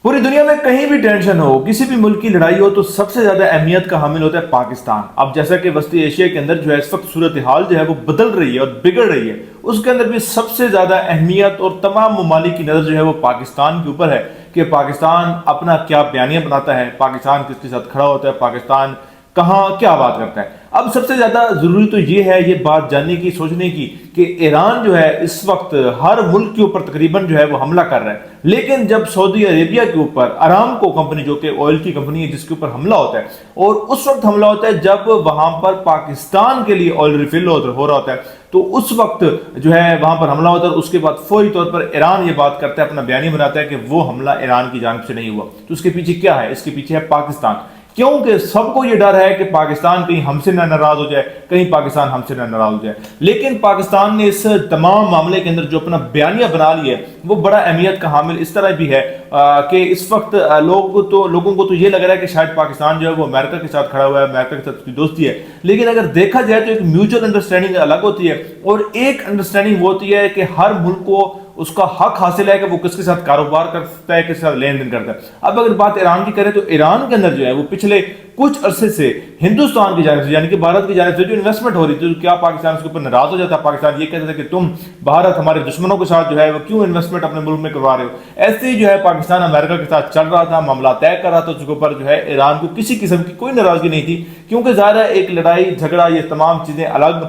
पूरी दुनिया में कहीं भी टेंशन हो, किसी भी मुल्क की लड़ाई हो, तो सबसे ज्यादा अहमियत का हामिल होता है पाकिस्तान। अब जैसा कि वस्ती एशिया के अंदर जो है इस वक्त सूरत हाल जो है वो बदल रही है और बिगड़ रही है, उसके अंदर भी सबसे ज्यादा अहमियत और तमाम ममालिक की नजर जो है वो पाकिस्तान के ऊपर है कि पाकिस्तान अपना क्या बयानिया बनाता है, पाकिस्तान किसके साथ खड़ा होता है, पाकिस्तान कहाँ क्या बात करता है। अब सबसे ज्यादा जरूरी तो ये है ये बात जानने की, सोचने की कि ईरान जो है इस वक्त हर मुल्क के ऊपर तकरीबन जो है वो हमला कर रहा है, लेकिन जब सऊदी अरेबिया के ऊपर अरामको कंपनी जो कि ऑयल की कंपनी है जिसके ऊपर हमला होता है, और उस वक्त हमला होता है जब वहां पर पाकिस्तान के लिए ऑयल रिफिल हो रहा होता है, तो उस वक्त जो है वहां पर हमला होता है। उसके बाद फौरी तौर पर ईरान ये बात करता है, अपना बयानी बनाता है कि वो हमला ईरान की जानिब से नहीं हुआ। तो उसके पीछे क्या है? इसके पीछे है पाकिस्तान। क्योंकि सबको ये डर है कि पाकिस्तान कहीं हमसे ना नाराज हो जाए, कहीं पाकिस्तान हमसे ना नाराज हो जाए। लेकिन पाकिस्तान ने इस तमाम मामले के अंदर जो अपना बयानिया बना लिया है वो बड़ा अहमियत का हामिल इस तरह भी है कि इस वक्त लोगों को तो ये लग रहा है कि शायद पाकिस्तान जो है वो अमेरिका के साथ खड़ा हुआ है, अमेरिका के साथ उसकी दोस्ती है। लेकिन अगर देखा जाए तो एक म्यूचुअल अंडरस्टैंडिंग अलग होती है और एक अंडरस्टैंडिंग वो होती है कि हर मुल्क को उसका हक हासिल है कि वो किसके साथ कारोबार कर सकता है, किसके साथ लेन देन करता है। अब अगर बात ईरान की करें तो ईरान के अंदर जो है वो पिछले कुछ अरसे से हिंदुस्तान की जानिब से यानी कि भारत की जानिब से जो इन्वेस्टमेंट हो रही थी, तो क्या पाकिस्तान उसके ऊपर नाराज हो जाता है? पाकिस्तान ये कहता था कि तुम भारत हमारे दुश्मनों के साथ जो है वो क्यों इन्वेस्टमेंट अपने मुल्क में करवा रहे हो। ऐसे ही जो है पाकिस्तान अमेरिका के साथ चल रहा था, मामला तय कर रहा था, उसके ऊपर जो है ईरान को किसी किस्म की कोई नाराजगी नहीं थी, क्योंकि ज़ाहिर है एक लड़ाई झगड़ा ये तमाम चीजें अलग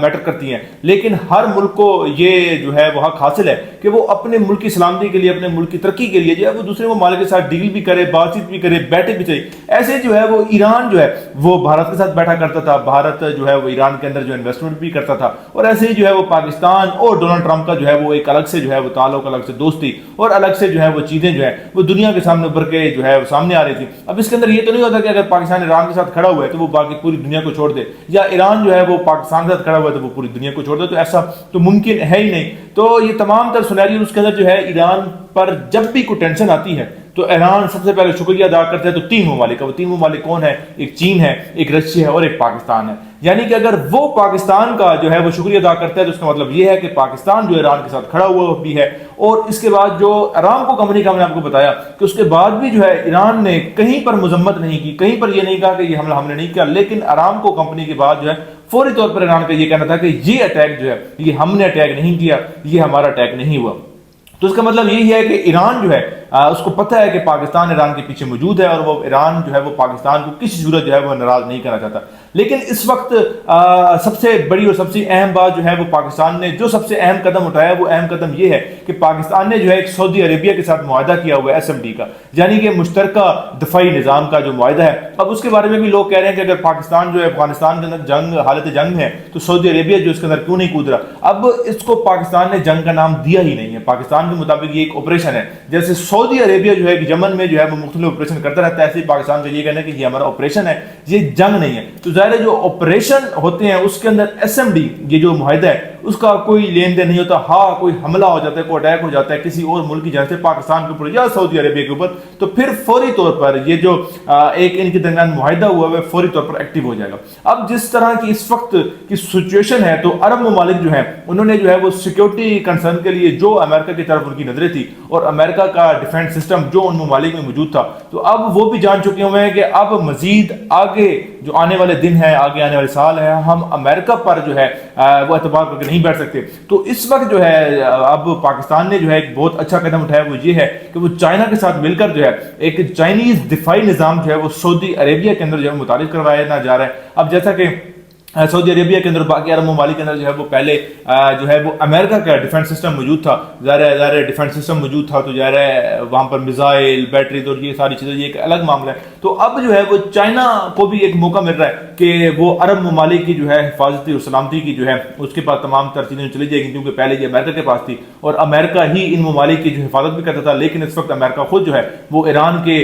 मैटर करती हैं। लेकिन हर मुल्क को ये जो है वो हक हासिल है कि वो अपने मुल्क की सलामती के लिए, अपने मुल्क की तरक्की के लिए जो है वो दूसरे ममालिक के साथ डील भी करे, बातचीत भी करे, बैठे भी चाहिए। ऐसे जो है वो ईरान जो है वो भारत के साथ बैठा करता था, भारत जो है वो ईरान के अंदर जो इन्वेस्टमेंट भी करता था, और ऐसे ही जो है वो पाकिस्तान और डोनाल्ड ट्रंप का जो है वो एक अलग से जो है वो ताल्लुक, अलग से दोस्ती और अलग से जो है वो चीजें जो है वो दुनिया के सामने उभर के जो है वो सामने आ रही थी। अब इसके अंदर ये तो नहीं होता कि अगर पाकिस्तान ईरान के साथ खड़ा हुआ है तो वो बाकी पूरी दुनिया को छोड़ दे, या ईरान जो है वो पाकिस्तान के साथ खड़ा हुआ है तो वो पूरी दुनिया को छोड़ दे, तो ऐसा तो मुमकिन है ही नहीं। तो ये तमाम तर सिनेरियो उसके अंदर जो है ईरान पर जब भी कोई टेंशन आती है तो ईरान सबसे पहले शुक्रिया अदा करता है। तो तीन ममालिक, वो तीन ममालिक कौन है? एक चीन है, एक रशिया है और एक पाकिस्तान है। यानी कि अगर वो पाकिस्तान का जो है वो शुक्रिया अदा करता है तो उसका मतलब ये है कि पाकिस्तान जो ईरान के साथ खड़ा हुआ भी है। और इसके बाद जो अरामको कंपनी का मैंने आपको बताया कि उसके बाद भी जो है ईरान ने कहीं पर मजम्मत नहीं की, कहीं पर ये नहीं कहा कि ये हमला हमने नहीं किया, लेकिन अरामको कंपनी के बाद जो है फौरी तौर पर ईरान का ये कहना था कि ये अटैक जो है ये हमने अटैक नहीं किया, ये हमारा अटैक नहीं हुआ। तो इसका मतलब यही है कि ईरान जो है उसको पता है कि पाकिस्तान ईरान के पीछे मौजूद है और वो ईरान जो है वो पाकिस्तान को किसी सूरत जो है वो नाराज नहीं करना चाहता। लेकिन इस वक्त सबसे बड़ी और सबसे अहम बात जो है वो पाकिस्तान ने जो सबसे अहम कदम उठाया, वो अहम कदम ये है कि पाकिस्तान ने जो है एक सऊदी अरेबिया के साथ मुआहदा किया हुआ है SMD का, यानी कि मुश्तरका दफाई निज़ाम का जो मुआहदा है। अब उसके बारे में भी लोग कह रहे हैं कि अगर पाकिस्तान जो है अफगानिस्तान के अंदर हालत जंग है तो सऊदी अरेबिया जो इसके अंदर क्यों नहीं कूद रहा। अब इसको पाकिस्तान ने जंग का नाम दिया ही नहीं है। पाकिस्तान के मुताबिक ये एक ऑपरेशन है। जैसे सऊदी अरेबिया जो है यमन में जो है वो मुख्तलिफ ऑपरेशन करता रहता है, ऐसे ही पाकिस्तान का ये कहना है कि ये हमारा ऑपरेशन है, ये जंग नहीं है। तो जाहिर है जो ऑपरेशन होते हैं उसके अंदर SMD ये जो मुआहदा है उसका कोई लेन देन नहीं होता। हाँ, कोई हमला हो जाता है, कोई अटैक हो जाता है किसी और मुल्क की जानिब से पाकिस्तान के ऊपर या सऊदी अरेबिया के ऊपर, तो फिर फौरी तौर पर ये जो एक इनके दरमियान मुआहदा हुआ है फौरी तौर पर एक्टिव हो जाएगा। अब जिस तरह की इस वक्त की सिचुएशन है तो अरब ममालिक जो है उन्होंने जो है वो सिक्योरिटी कंसर्न के लिए जो अमेरिका की तरफ उनकी नजरें थी और अमेरिका का डिफेंस सिस्टम जो उन ममालिक में मौजूद था, तो अब वो भी जान चुके हुए हैं कि अब मजीद आगे जो आने वाले दिन है, आगे आने वाले साल है, हम अमेरिका पर जो है वो एतबार करके नहीं बैठ सकते। तो इस वक्त जो है अब पाकिस्तान ने जो है एक बहुत अच्छा कदम उठाया, वो ये है कि वो चाइना के साथ मिलकर जो है एक चाइनीज दिफाई निज़ाम जो है वो सऊदी अरेबिया के अंदर जो है मुतारिफ करवाया जा रहा है। अब जैसा कि सऊदी अरेबिया के अंदर बाकी अरब ममालिक के अंदर जो है वो पहले जो है वो अमेरिका का डिफेंस सिस्टम मौजूद था, ज़ाहिर डिफेंस सिस्टम मौजूद था, तो ज़ाहिर है वहाँ पर मिसाइल, बैटरी और ये सारी चीज़ें, ये एक अलग मामला है। तो अब जो है वो चाइना को भी एक मौका मिल रहा है कि वो अरब ममालिक की जो है हिफाजती और सलामती की जो है उसके पास तमाम तर चीज़ें चली जाएगी, क्योंकि पहले ये अमेरिका के पास थी और अमेरिका ही इन ममालिक की जो हिफाजत भी करता था। लेकिन इस वक्त अमेरिका खुद जो है वो ईरान के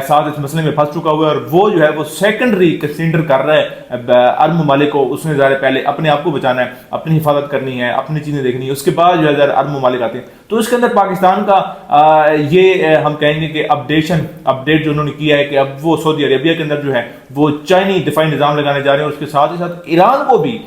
साथ इस मसले में फंस चुका हुआ है और वो जो है वो सेकेंडरी कंसीडर कर रहा है अरब ममालिक को। उसने ज़्यादा पहले अपने आप को बचाना है, अपनी हिफाजत करनी है, अपनी चीज़ें देखनी है, उसके बाद जो है अरब ममालिक आते हैं। تو اس کے اندر پاکستان کا یہ ہم کہیں گے کہ اپڈیٹ جو انہوں نے کیا ہے کہ اب وہ سعودی عربیہ کے اندر جو ہے وہ چائنی دفاعی نظام لگانے جا رہے ہیں، اور اس کے ساتھ ہی ساتھ ایران کو بھی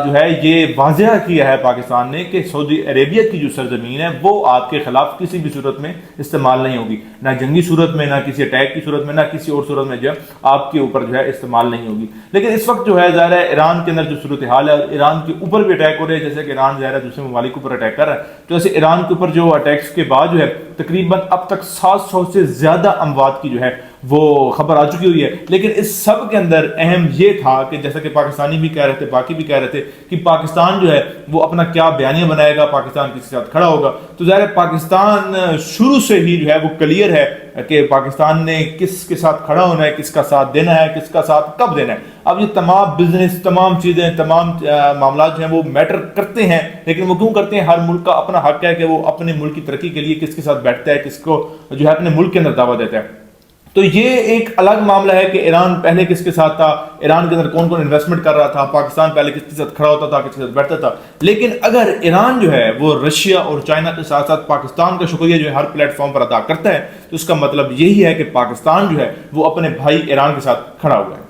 جو ہے یہ واضح کیا ہے پاکستان نے کہ سعودی عربیہ کی جو سرزمین ہے وہ آپ کے خلاف کسی بھی صورت میں استعمال نہیں ہوگی، نہ جنگی صورت میں، نہ کسی اٹیک کی صورت میں، نہ کسی اور صورت میں جو ہے آپ کے اوپر جو ہے استعمال نہیں ہوگی۔ لیکن اس وقت جو ہے ظاہر ہے ایران کے اندر جو صورتحال ہے، اور ایران کے اوپر بھی اٹیک ہو رہے ہیں، جیسے کہ ایران ظاہر ہے دوسرے ممالک کے اوپر اٹیک کر رہا ہے، تو ایسے ایران کے اوپر جو اٹیکس کے بعد جو ہے تقریباً اب تک 700 سے زیادہ اموات کی جو ہے وہ خبر آ چکی ہوئی ہے۔ لیکن اس سب کے اندر اہم یہ تھا کہ جیسا کہ پاکستانی بھی کہہ رہے تھے، باقی بھی کہہ رہے تھے کہ پاکستان جو ہے وہ اپنا کیا بیانیہ بنائے گا، پاکستان کس کے ساتھ کھڑا ہوگا۔ تو ظاہر ہے پاکستان شروع سے ہی جو ہے وہ کلیئر ہے کہ پاکستان نے کس کے ساتھ کھڑا ہونا ہے، کس کا ساتھ دینا ہے، کس کا ساتھ کب دینا ہے۔ اب یہ تمام بزنس، تمام چیزیں، تمام معاملات جو ہیں وہ میٹر کرتے ہیں، لیکن وہ کیوں کرتے ہیں؟ ہر ملک کا اپنا حق ہے کہ وہ اپنے ملک کی ترقی کے لیے کس کے ساتھ بیٹھتا ہے، کس کو جو ہے اپنے ملک کے اندر دعویٰ دیتا ہے۔ تو یہ ایک الگ معاملہ ہے کہ ایران پہلے کس کے ساتھ تھا، ایران کے اندر کون کون انویسٹمنٹ کر رہا تھا، پاکستان پہلے کس کے ساتھ کھڑا ہوتا تھا، کس کے ساتھ بیٹھتا تھا۔ لیکن اگر ایران جو ہے وہ رشیا اور چائنا کے ساتھ ساتھ پاکستان کا شکریہ جو ہے ہر پلیٹ فارم پر ادا کرتا ہے، تو اس کا مطلب یہی ہے کہ پاکستان جو ہے وہ اپنے بھائی ایران کے ساتھ کھڑا ہوا ہے۔